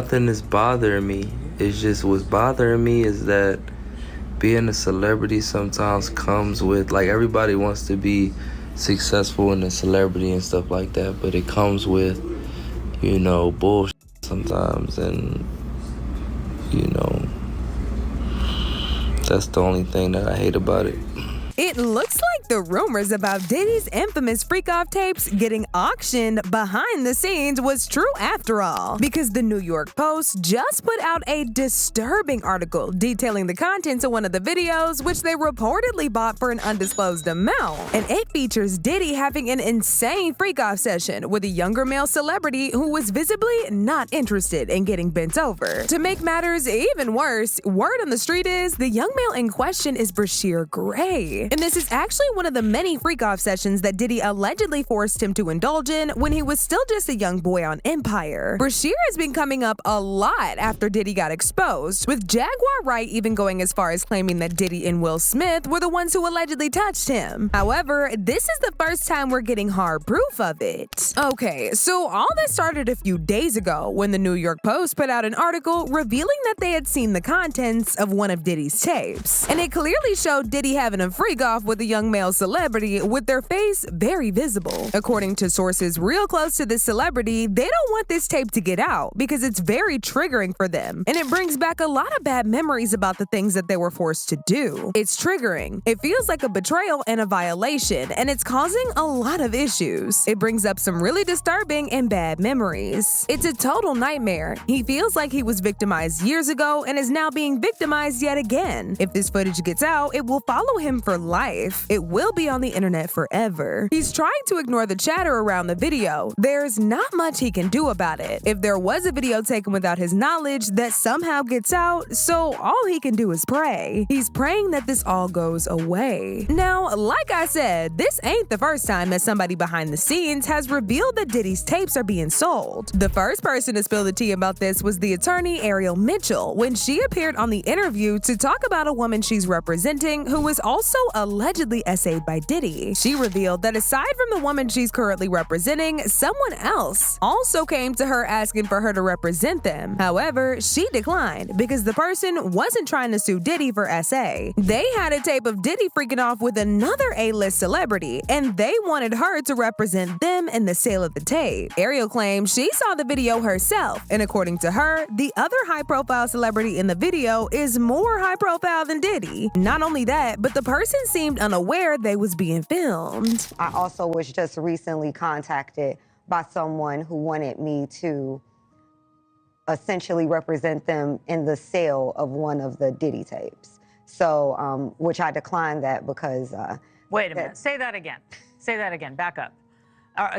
Nothing is bothering me. It's just what's bothering me is that being a celebrity sometimes comes with, like, everybody wants to be successful in a celebrity and stuff like that, but it comes with, you know, bullshit sometimes, and, you know, that's the only thing that I hate about it. It looks like the rumors about Diddy's infamous freak-off tapes getting auctioned behind the scenes was true after all, because the New York Post just put out a disturbing article detailing the contents of one of the videos, which they reportedly bought for an undisclosed amount. And it features Diddy having an insane freak-off session with a younger male celebrity who was visibly not interested in getting bent over. To make matters even worse, word on the street is the young male in question is Bryshere Gray. And this is actually one of the many freak-off sessions that Diddy allegedly forced him to indulge in when he was still just a young boy on Empire. Bryshere has been coming up a lot after Diddy got exposed, with Jaguar Wright even going as far as claiming that Diddy and Will Smith were the ones who allegedly touched him. However, this is the first time we're getting hard proof of it. Okay, so all this started a few days ago when the New York Post put out an article revealing that they had seen the contents of one of Diddy's tapes. And it clearly showed Diddy having a freak off with a young male celebrity with their face very visible. According to sources real close to this celebrity, they don't want this tape to get out because it's very triggering for them, and it brings back a lot of bad memories about the things that they were forced to do. It's triggering. It feels like a betrayal and a violation, and it's causing a lot of issues. It brings up some really disturbing and bad memories. It's a total nightmare. He feels like he was victimized years ago and is now being victimized yet again. If this footage gets out, it will follow him for life. It will be on the internet forever. He's trying to ignore the chatter around the video. There's not much he can do about it. If there was a video taken without his knowledge that somehow gets out, so all he can do is pray. He's praying that this all goes away. Now, like I said, this ain't the first time that somebody behind the scenes has revealed that Diddy's tapes are being sold. The first person to spill the tea about this was the attorney Ariel Mitchell when she appeared on the interview to talk about a woman she's representing who was also allegedly essayed by Diddy. She revealed that aside from the woman she's currently representing, someone else also came to her asking for her to represent them. However, she declined because the person wasn't trying to sue Diddy for SA. They had a tape of Diddy freaking off with another A-list celebrity, and they wanted her to represent them in the sale of the tape. Ariel claims she saw the video herself, and according to her, the other high-profile celebrity in the video is more high-profile than Diddy. Not only that, but the person seemed unaware they was being filmed. I also was just recently contacted by someone who wanted me to essentially represent them in the sale of one of the Diddy tapes. So, which I declined that because... Wait a minute, say that again. Say that again, back up.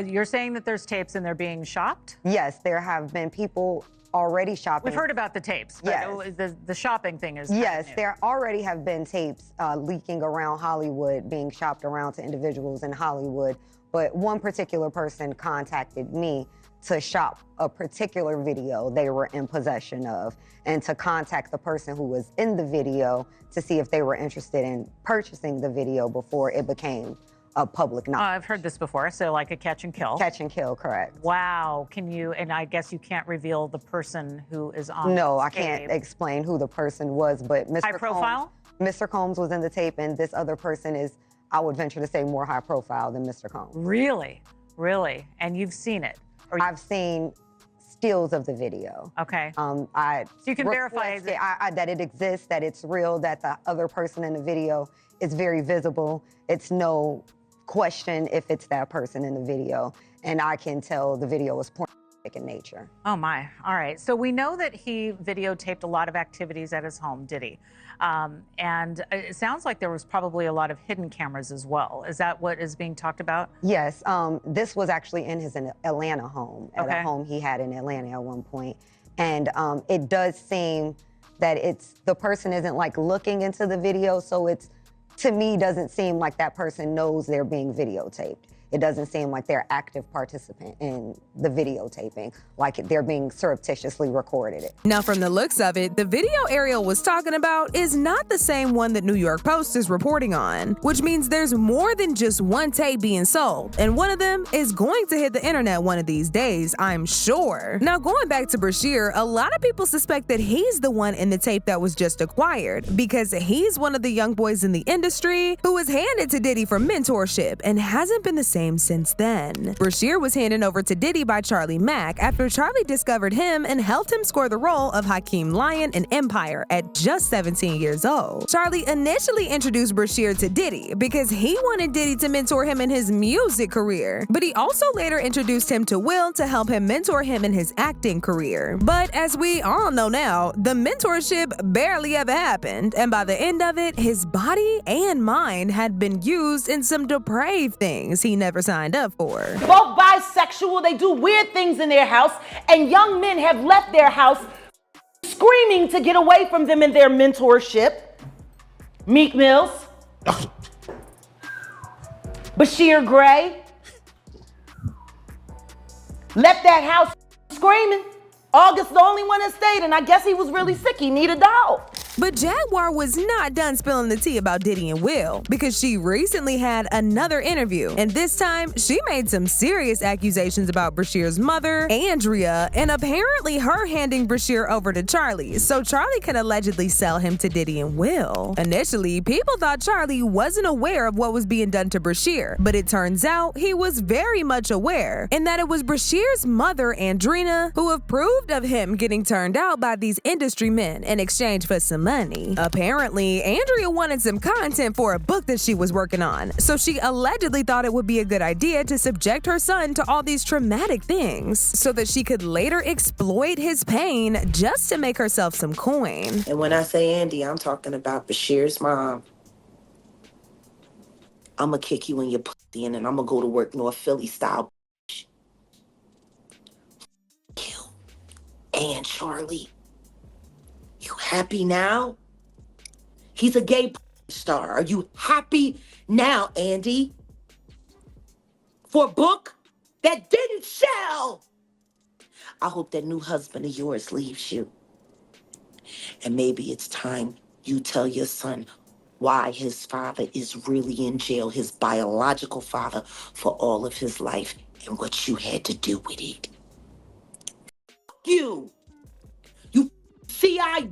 You're saying that there's tapes and they're being shopped? Yes, there have been people already shopping. We've heard about the tapes, but yes. The shopping thing is yes, new. there already have been tapes leaking around Hollywood, being shopped around to individuals in Hollywood, but one particular person contacted me to shop a particular video they were in possession of, and to contact the person who was in the video to see if they were interested in purchasing the video before it became a public knowledge. I've heard this before, so like a catch and kill. Catch and kill, correct. Wow, can you, and I guess you can't reveal the person who is on No, this I can't tape. explain who the person was, but Mr. High profile? Mr. Combs was in the tape, and this other person is, I would venture to say, more high profile than Mr. Combs. Really? Really? And you've seen it? I've seen stills of the video. Okay. So you can verify that it exists, that it's real, that the other person in the video is very visible. It's no question if it's that person in the video, and I can tell the video is pornographic in nature. Oh my, all right. So we know that he videotaped a lot of activities at his home, did he? And it sounds like there was probably a lot of hidden cameras as well. Is that what is being talked about? Yes, this was actually in his Atlanta home, at a home he had in Atlanta at one point. And it does seem that the person isn't like looking into the video, so it's, to me, doesn't seem like that person knows they're being videotaped. It doesn't seem like they're active participant in the videotaping, like they're being surreptitiously recorded. Now, from the looks of it, the video Ariel was talking about is not the same one that New York Post is reporting on, which means there's more than just one tape being sold, and one of them is going to hit the internet one of these days, I'm sure. Now, going back to Bryshere, a lot of people suspect that he's the one in the tape that was just acquired, because he's one of the young boys in the industry who was handed to Diddy for mentorship and hasn't been the same since then. Bryshere was handed over to Diddy by Charlie Mack after Charlie discovered him and helped him score the role of Hakeem Lion in Empire at just 17 years old. Charlie initially introduced Bryshere to Diddy because he wanted Diddy to mentor him in his music career, but he also later introduced him to Will to help him mentor him in his acting career. But as we all know now, the mentorship barely ever happened, and by the end of it, his body and mind had been used in some depraved things he never signed up for. Both bisexual, they do weird things in their house, and young men have left their house screaming to get away from them in their mentorship. Meek Mills, Bryshere Gray, left that house screaming. August the only one that stayed, and I guess he was really sick. He needed a dog. But Jaguar was not done spilling the tea about Diddy and Will, because she recently had another interview, and this time she made some serious accusations about Bryshere's mother, Andrea, and apparently her handing Bryshere over to Charlie so Charlie could allegedly sell him to Diddy and Will. Initially, people thought Charlie wasn't aware of what was being done to Bryshere, but it turns out he was very much aware, and that it was Bryshere's mother, Andrea, who approved of him getting turned out by these industry men in exchange for some money. Apparently, Andrea wanted some content for a book that she was working on, so she allegedly thought it would be a good idea to subject her son to all these traumatic things so that she could later exploit his pain just to make herself some coin. And when I say Andy, I'm talking about Bryshere's mom. I'ma kick you in your pussy and then I'ma go to work North Philly style. You and Charlie. You happy now? He's a gay star. Are you happy now, Andy? For a book that didn't sell? I hope that new husband of yours leaves you. And maybe it's time you tell your son why his father is really in jail, his biological father, for all of his life and what you had to do with it. You CI.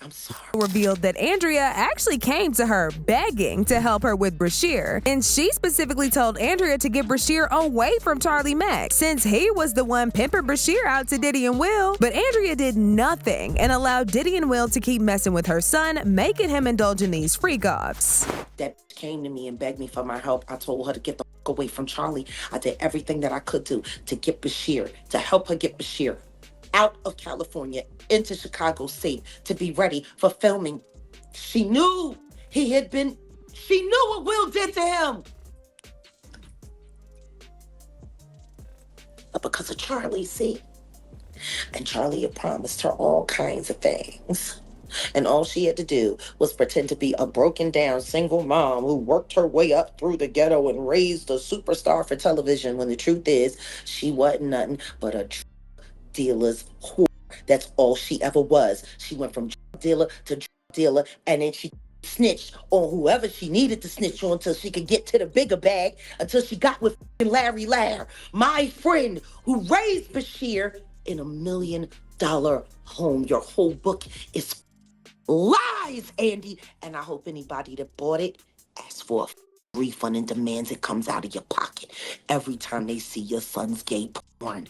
I'm sorry. Revealed that Andrea actually came to her begging to help her with Bryshere, and she specifically told Andrea to get Bryshere away from Charlie Mack since he was the one pimping Bryshere out to Diddy and Will. But Andrea did nothing and allowed Diddy and Will to keep messing with her son, making him indulge in these freak-offs. That came to me and begged me for my help. I told her to get the fuck away from Charlie. I did everything that I could do to get Bryshere, to help her get Bryshere out of California into Chicago safe to be ready for filming. She knew she knew what Will did to him. But because of Charlie, see? And Charlie had promised her all kinds of things. And all she had to do was pretend to be a broken down single mom who worked her way up through the ghetto and raised a superstar for television, when the truth is she wasn't nothing but a drug dealer's whore. That's all she ever was. She went from drug dealer to drug dealer, and then she snitched on whoever she needed to snitch on until she could get to the bigger bag, until she got with Larry Lair, my friend who raised Bryshere in $1 million home. Your whole book is lies, Andy. And I hope anybody that bought it asks for a refund and demands it comes out of your pocket every time they see your son's gay porn.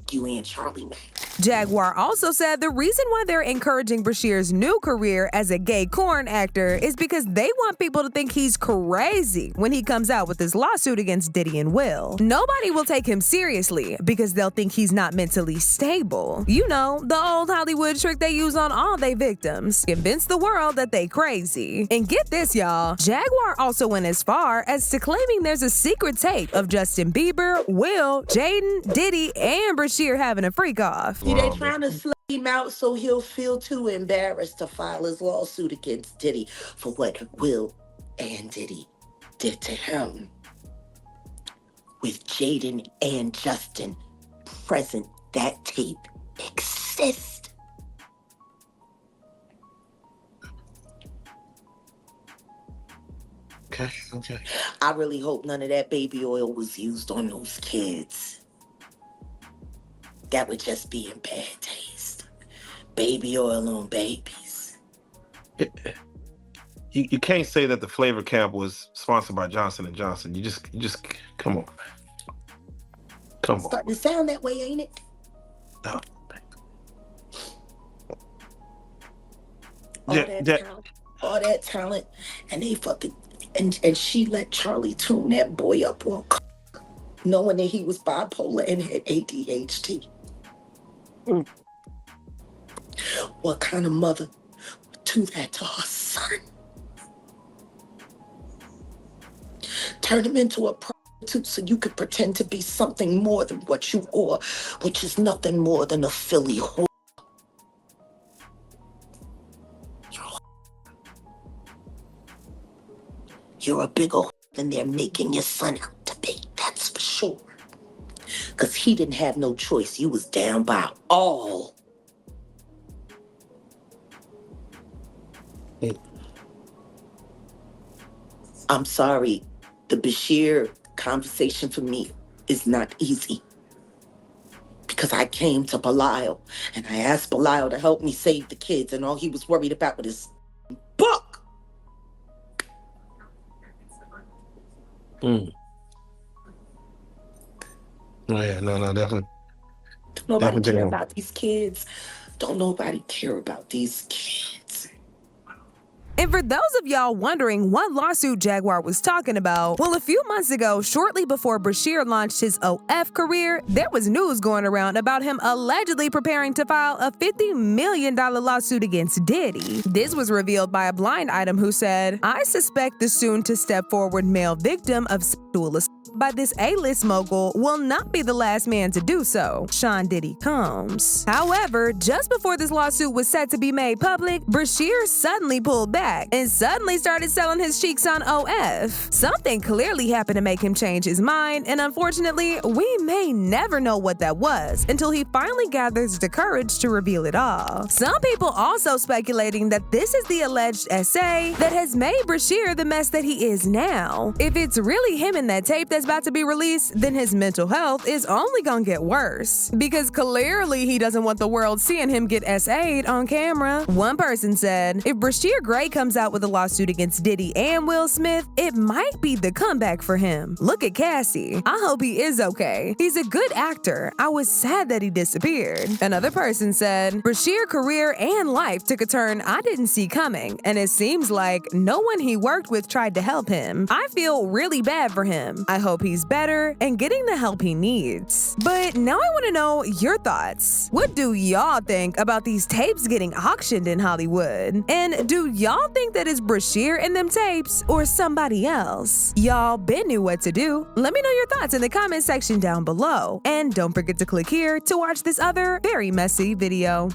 You and Charlie, man. Jaguar also said the reason why they're encouraging Bryshere's new career as a gay corn actor is because they want people to think he's crazy when he comes out with his lawsuit against Diddy and Will. Nobody will take him seriously because they'll think he's not mentally stable. You know, the old Hollywood trick they use on all they victims. Convince the world that they crazy. And get this, y'all. Jaguar also went as far as to claiming there's a secret tape of Justin Bieber, Will, Jaden, Diddy, and Bryshere having a freak-off. See, they trying to him out so he'll feel too embarrassed to file his lawsuit against Diddy for what Will and Diddy did to him. With Jaden and Justin present, that tape exists. Okay. I really hope none of that baby oil was used on those kids. That would just be in bad taste. Baby oil on babies. You can't say that the flavor camp was sponsored by Johnson & Johnson. You just come on. Come on. Starting to sound that way, ain't it? No. All that talent, and they fucking and she let Charlie tune that boy up on knowing that he was bipolar and had ADHD. What kind of mother would do that to her son? Turn him into a prostitute so you could pretend to be something more than what you are, which is nothing more than a Philly whore. You're a bigger whore than they're making your son out to be, that's for sure. Because he didn't have no choice. You was down by all. I'm sorry. The Bryshere conversation for me is not easy. Because I came to Belial and I asked Belial to help me save the kids, and all he was worried about was his book. Oh yeah, no, definitely. Don't nobody Definitely. care about these kids. Don't nobody care about these kids. And for those of y'all wondering what lawsuit Jaguar was talking about, well, a few months ago, shortly before Bryshere launched his OF career, there was news going around about him allegedly preparing to file a $50 million lawsuit against Diddy. This was revealed by a blind item who said, "I suspect the soon-to-step-forward male victim of sexual assault by this A-list mogul will not be the last man to do so, Sean Diddy Combs." However, just before this lawsuit was set to be made public, Bryshere suddenly pulled back and suddenly started selling his cheeks on OF. Something clearly happened to make him change his mind, and unfortunately, we may never know what that was until he finally gathers the courage to reveal it all. Some people also speculating that this is the alleged essay that has made Bryshere the mess that he is now. If it's really him in that tape that's about to be released, then his mental health is only gonna get worse. Because clearly he doesn't want the world seeing him get SA'd on camera. One person said, if Bryshere Gray comes out with a lawsuit against Diddy and Will Smith, it might be the comeback for him. Look at Cassie. I hope he is okay. He's a good actor. I was sad that he disappeared. Another person said, Bryshere's career and life took a turn I didn't see coming, and it seems like no one he worked with tried to help him. I feel really bad for him. I hope he's better and getting the help he needs. But now I want to know your thoughts. What do y'all think about these tapes getting auctioned in Hollywood? And do y'all think that it's Bryshere in them tapes or somebody else? Y'all been knew what to do. Let me know your thoughts in the comment section down below. And don't forget to click here to watch this other very messy video.